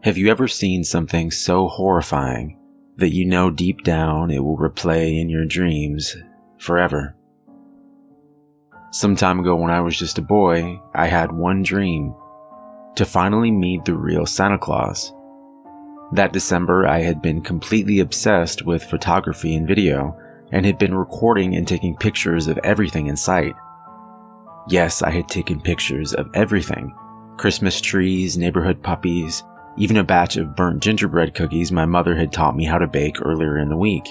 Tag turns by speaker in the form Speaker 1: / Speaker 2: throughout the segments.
Speaker 1: Have you ever seen something so horrifying that you know deep down it will replay in your dreams forever? Some time ago when I was just a boy, I had one dream: to finally meet the real Santa Claus. That December, I had been completely obsessed with photography and video, and had been recording and taking pictures of everything in sight. Yes, I had taken pictures of everything: Christmas trees, neighborhood puppies, even a batch of burnt gingerbread cookies my mother had taught me how to bake earlier in the week.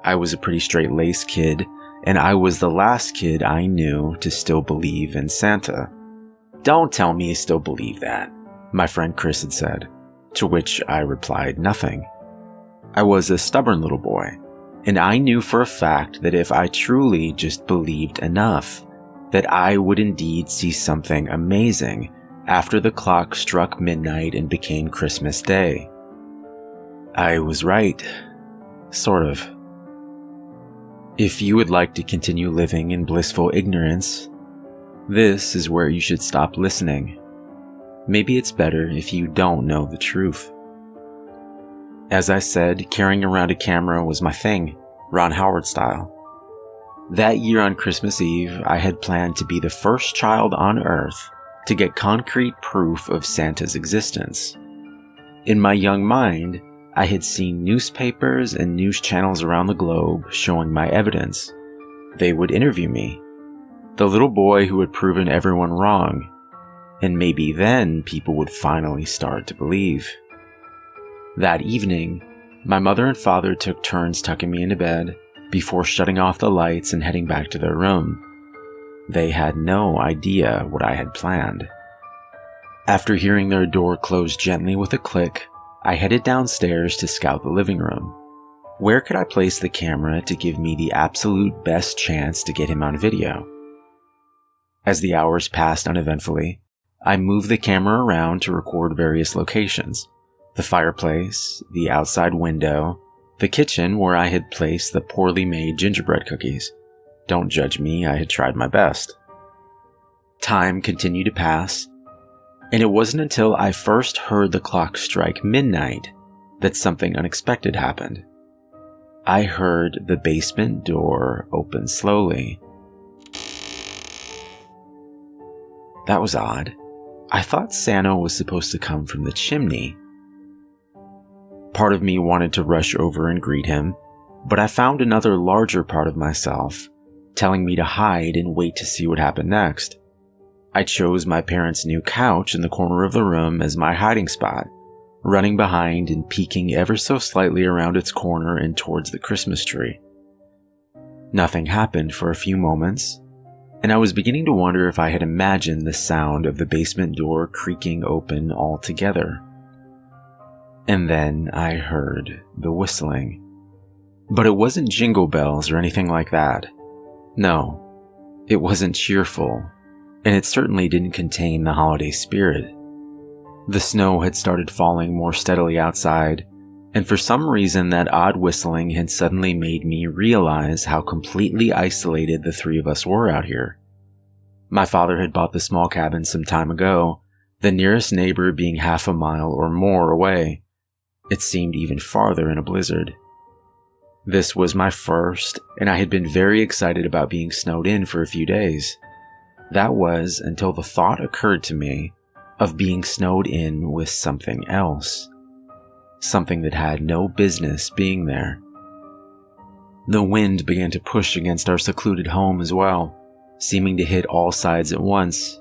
Speaker 1: I was a pretty straight-laced kid, and I was the last kid I knew to still believe in Santa. "Don't tell me you still believe that," my friend Chris had said, to which I replied nothing. I was a stubborn little boy, and I knew for a fact that if I truly just believed enough, that I would indeed see something amazing after the clock struck midnight and became Christmas Day. I was right. Sort of. If you would like to continue living in blissful ignorance, this is where you should stop listening. Maybe it's better if you don't know the truth. As I said, carrying around a camera was my thing, Ron Howard style. That year on Christmas Eve, I had planned to be the first child on Earth to get concrete proof of Santa's existence. In my young mind, I had seen newspapers and news channels around the globe showing my evidence. They would interview me, the little boy who had proven everyone wrong, and maybe then people would finally start to believe. That evening, my mother and father took turns tucking me into bed before shutting off the lights and heading back to their room. They had no idea what I had planned. After hearing their door close gently with a click, I headed downstairs to scout the living room. Where could I place the camera to give me the absolute best chance to get him on video? As the hours passed uneventfully, I moved the camera around to record various locations: the fireplace, the outside window, the kitchen where I had placed the poorly made gingerbread cookies. Don't judge me, I had tried my best. Time continued to pass, and it wasn't until I first heard the clock strike midnight that something unexpected happened. I heard the basement door open slowly. That was odd. I thought Santa was supposed to come from the chimney. Part of me wanted to rush over and greet him, but I found another larger part of myself telling me to hide and wait to see what happened next. I chose my parents' new couch in the corner of the room as my hiding spot, running behind and peeking ever so slightly around its corner and towards the Christmas tree. Nothing happened for a few moments, and I was beginning to wonder if I had imagined the sound of the basement door creaking open altogether. And then I heard the whistling. But it wasn't jingle bells or anything like that. No, it wasn't cheerful, and it certainly didn't contain the holiday spirit. The snow had started falling more steadily outside, and for some reason that odd whistling had suddenly made me realize how completely isolated the three of us were out here. My father had bought the small cabin some time ago, the nearest neighbor being half a mile or more away. It seemed even farther in a blizzard. This was my first, and I had been very excited about being snowed in for a few days. That was until the thought occurred to me of being snowed in with something else. Something that had no business being there. The wind began to push against our secluded home as well, seeming to hit all sides at once.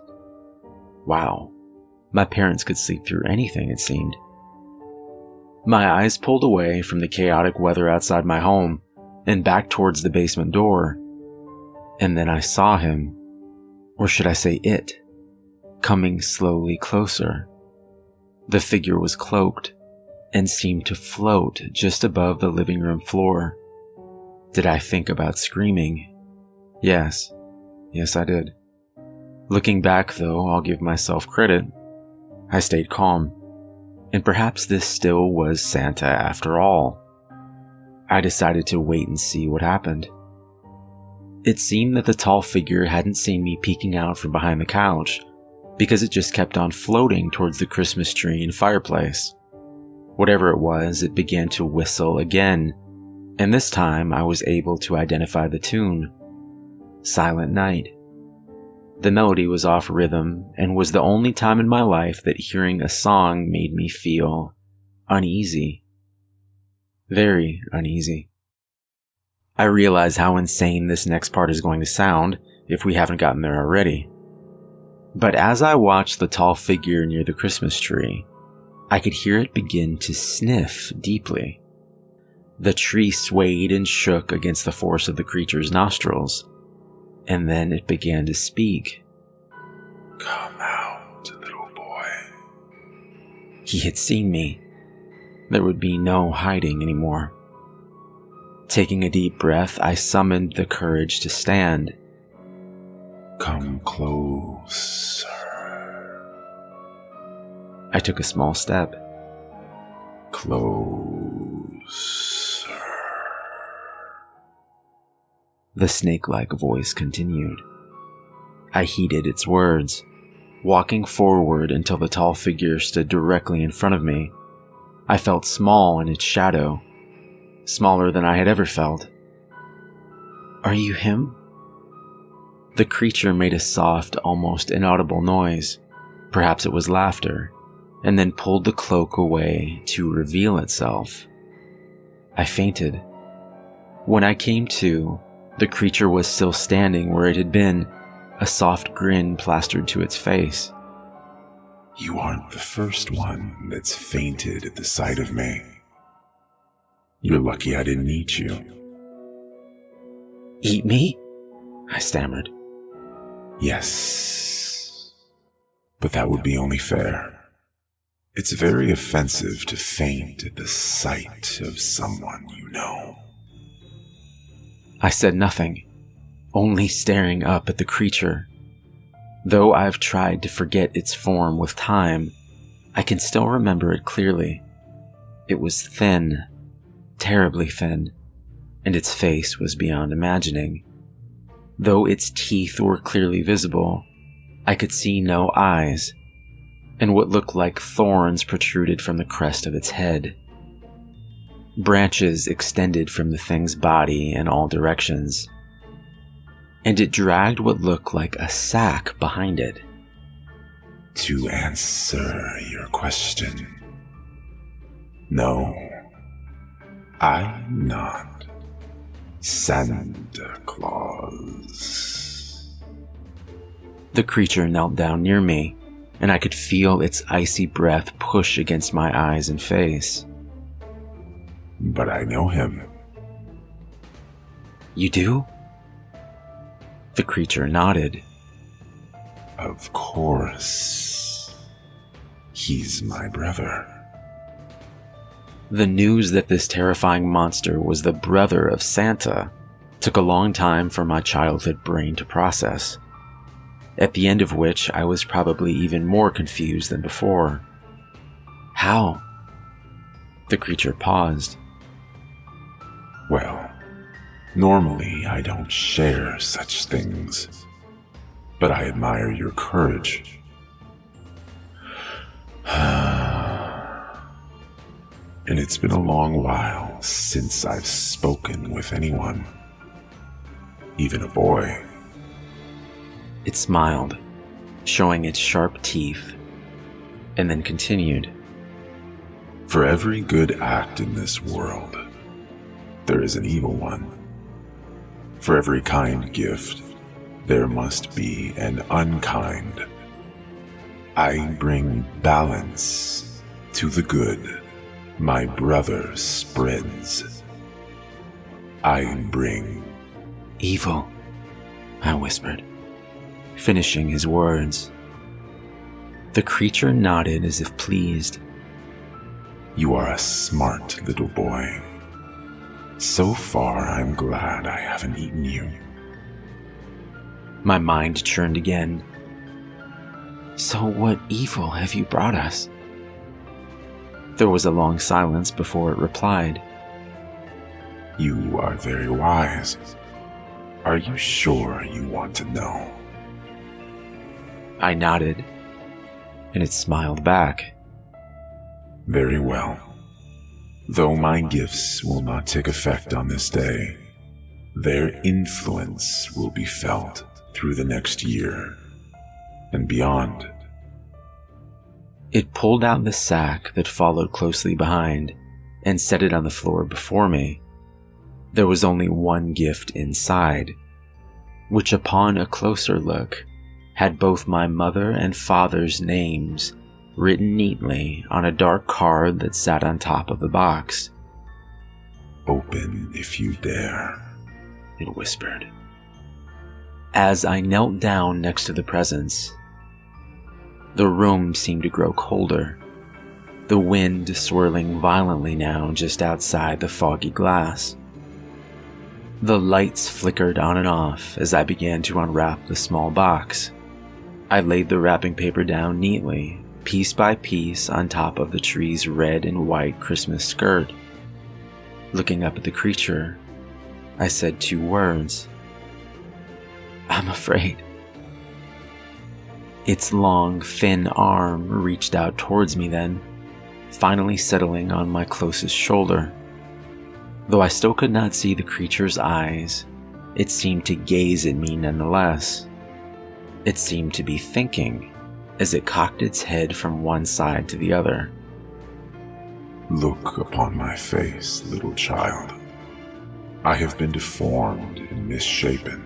Speaker 1: Wow, my parents could sleep through anything, it seemed. My eyes pulled away from the chaotic weather outside my home and back towards the basement door. And then I saw him, or should I say it, coming slowly closer. The figure was cloaked and seemed to float just above the living room floor. Did I think about screaming? Yes, I did. Looking back though, I'll give myself credit. I stayed calm. And perhaps this still was Santa after all. I decided to wait and see what happened. It seemed that the tall figure hadn't seen me peeking out from behind the couch, because it just kept on floating towards the Christmas tree and fireplace. Whatever it was, it began to whistle again, and this time I was able to identify the tune. Silent Night. The melody was off rhythm and was the only time in my life that hearing a song made me feel uneasy. Very uneasy. I realize how insane this next part is going to sound if we haven't gotten there already. But as I watched the tall figure near the Christmas tree, I could hear it begin to sniff deeply. The tree swayed and shook against the force of the creature's nostrils, and then it began to speak.
Speaker 2: "Come out, little boy."
Speaker 1: He had seen me. There would be no hiding anymore. Taking a deep breath, I summoned the courage to stand.
Speaker 2: "Come closer."
Speaker 1: I took a small step.
Speaker 2: "Closer."
Speaker 1: The snake-like voice continued. I heeded its words, walking forward until the tall figure stood directly in front of me. I felt small in its shadow, smaller than I had ever felt. "Are you him?" The creature made a soft, almost inaudible noise. Perhaps it was laughter, and then pulled the cloak away to reveal itself. I fainted. When I came to, the creature was still standing where it had been, a soft grin plastered to its face.
Speaker 2: "You aren't the first one that's fainted at the sight of me. You're lucky I didn't eat you."
Speaker 1: "Eat me?" I stammered.
Speaker 2: "Yes, but that would be only fair. It's very offensive to faint at the sight of someone you know."
Speaker 1: I said nothing, only staring up at the creature. Though I've tried to forget its form with time, I can still remember it clearly. It was thin, terribly thin, and its face was beyond imagining. Though its teeth were clearly visible, I could see no eyes, and what looked like thorns protruded from the crest of its head. Branches extended from the thing's body in all directions, and it dragged what looked like a sack behind it.
Speaker 2: To answer your question, no, I'm not Santa Claus.
Speaker 1: The creature knelt down near me, and I could feel its icy breath push against my eyes and face.
Speaker 2: But I know him.
Speaker 1: "You do?" The creature nodded.
Speaker 2: Of course. He's my brother.
Speaker 1: The news that this terrifying monster was the brother of Santa took a long time for my childhood brain to process, at the end of which I was probably even more confused than before. "How?" The creature paused.
Speaker 2: Well, normally I don't share such things, but I admire your courage. And it's been a long while since I've spoken with anyone, even a boy.
Speaker 1: It smiled, showing its sharp teeth, and then continued.
Speaker 2: For every good act in this world, there is an evil one. For every kind gift, there must be an unkind. I bring balance to the good my brother spreads. I bring
Speaker 1: "Evil," I whispered, finishing his words. The creature nodded as if pleased.
Speaker 2: You are a smart little boy. So far, I'm glad I haven't eaten you.
Speaker 1: My mind churned again. "So what evil have you brought us?" There was a long silence before it replied.
Speaker 2: You are very wise. Are you sure you want to know?
Speaker 1: I nodded, and it smiled back.
Speaker 2: Very well. Though my gifts will not take effect on this day, their influence will be felt through the next year and beyond.
Speaker 1: It pulled out the sack that followed closely behind and set it on the floor before me. There was only one gift inside, which upon a closer look had both my mother and father's names written neatly on a dark card that sat on top of the box.
Speaker 2: Open if you dare,
Speaker 1: it whispered. As I knelt down next to the presents, the room seemed to grow colder, the wind swirling violently now just outside the foggy glass. The lights flickered on and off as I began to unwrap the small box. I laid the wrapping paper down neatly, piece by piece, on top of the tree's red and white Christmas skirt. Looking up at the creature, I said 2 words. I'm afraid. Its long, thin arm reached out towards me then, finally settling on my closest shoulder. Though I still could not see the creature's eyes, it seemed to gaze at me nonetheless. It seemed to be thinking as it cocked its head from one side to the other.
Speaker 2: Look upon my face, little child. I have been deformed and misshapen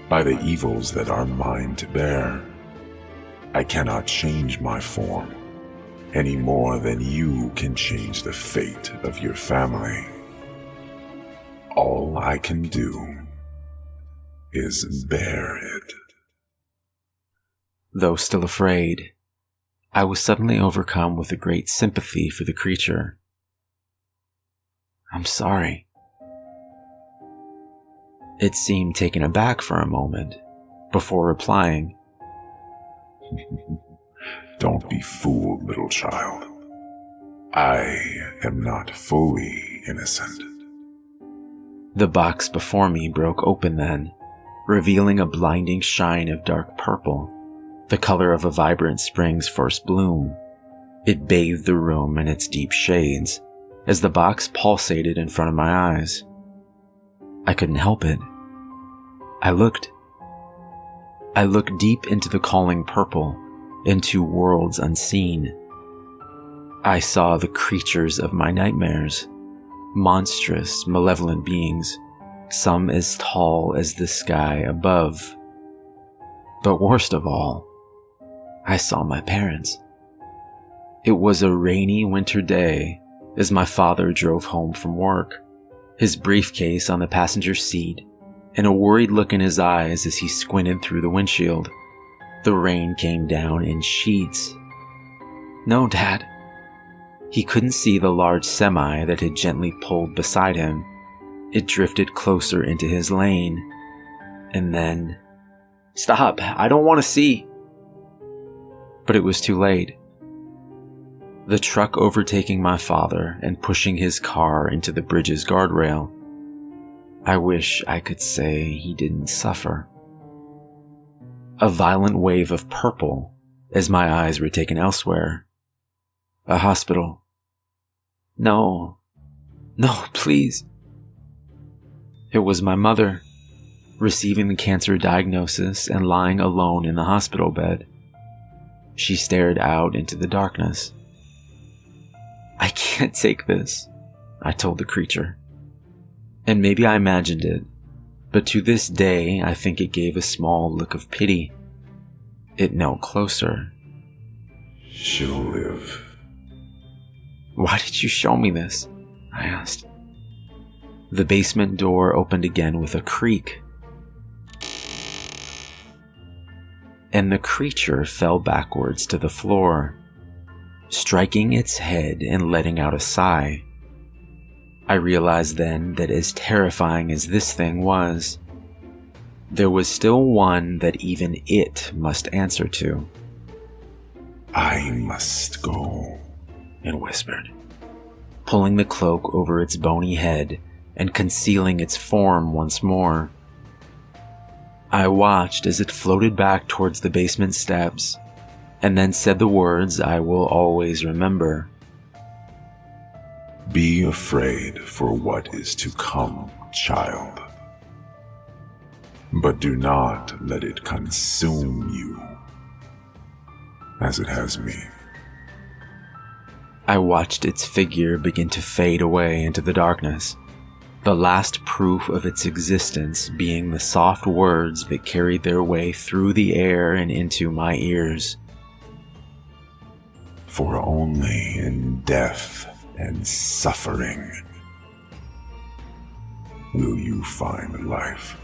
Speaker 2: by the evils that are mine to bear. I cannot change my form any more than you can change the fate of your family. All I can do is bear it.
Speaker 1: Though still afraid, I was suddenly overcome with a great sympathy for the creature. I'm sorry. It seemed taken aback for a moment, before replying.
Speaker 2: Don't be fooled, little child. I am not fully innocent.
Speaker 1: The box before me broke open then, revealing a blinding shine of dark purple, the color of a vibrant spring's first bloom. It bathed the room in its deep shades, as the box pulsated in front of my eyes. I couldn't help it. I looked deep into the calling purple, into worlds unseen. I saw the creatures of my nightmares, monstrous, malevolent beings, some as tall as the sky above. But worst of all, I saw my parents. It was a rainy winter day as my father drove home from work, his briefcase on the passenger seat, and a worried look in his eyes as he squinted through the windshield. The rain came down in sheets. No, Dad. He couldn't see the large semi that had gently pulled beside him. It drifted closer into his lane. And then, "Stop, I don't want to see." But it was too late. The truck overtaking my father and pushing his car into the bridge's guardrail. I wish I could say he didn't suffer. A violent wave of purple as my eyes were taken elsewhere. A hospital. No, please. It was my mother, receiving the cancer diagnosis and lying alone in the hospital bed. She stared out into the darkness. I can't take this, I told the creature. And maybe I imagined it, but to this day I think it gave a small look of pity. It knelt closer.
Speaker 2: She'll live.
Speaker 1: Why did you show me this? I asked. The basement door opened again with a creak, and the creature fell backwards to the floor, striking its head and letting out a sigh. I realized then that as terrifying as this thing was, there was still one that even it must answer to.
Speaker 2: I must go,
Speaker 1: it whispered, pulling the cloak over its bony head and concealing its form once more. I watched as it floated back towards the basement steps and then said the words I will always remember.
Speaker 2: Be afraid for what is to come, child. But do not let it consume you, as it has me.
Speaker 1: I watched its figure begin to fade away into the darkness, the last proof of its existence being the soft words that carried their way through the air and into my ears.
Speaker 2: For only in death and suffering will you find life.